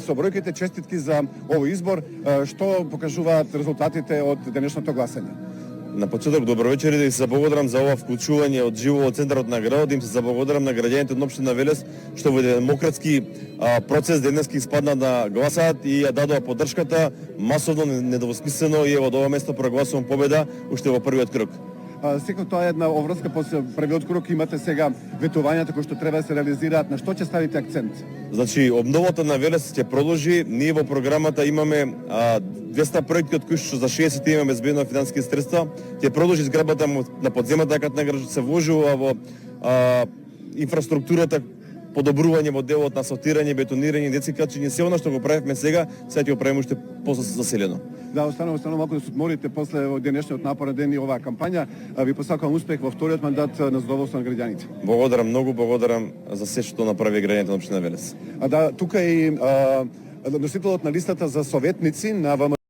со бројките, честитки за овој избор. Што покажуваат резултатите од денешното гласање? На почеток, добро вечер и да се заблагодарам за ова вклучување од живо во центарот на градот, им се заблагодарам на граѓаните од општина Велес што во демократски процес денески испадна да гласаат и ја дадоа поддршката масовно, недвосмислено, и во ова место прогласувам победа уште во првиот круг. Секој тоа е една оврска после првиот круг, имате сега ветувањата кои што треба да се реализираат. На што ќе ставите акцент? Значи, обновата на Велес ќе продолжи. Ние во програмата имаме 200 проекти од кои што за 60 имаме безбедно финансиски средства. Ќе продолжи изградбата на подземната кат на градот, се вложува во инфраструктурата, подобрување во делот на асфалтирање, бетонирање, детски качење, се она што го правевме сега ќе го правиме уште заселено. Да, останува малку да се одморите после денешниот напорен ден и оваа кампања. Ви посакувам успех во вториот мандат на задоволство на граѓаните. Благодарам, многу благодарам за се што направи граѓаните на општина Велес. Да, тука и носителот на листата за советници на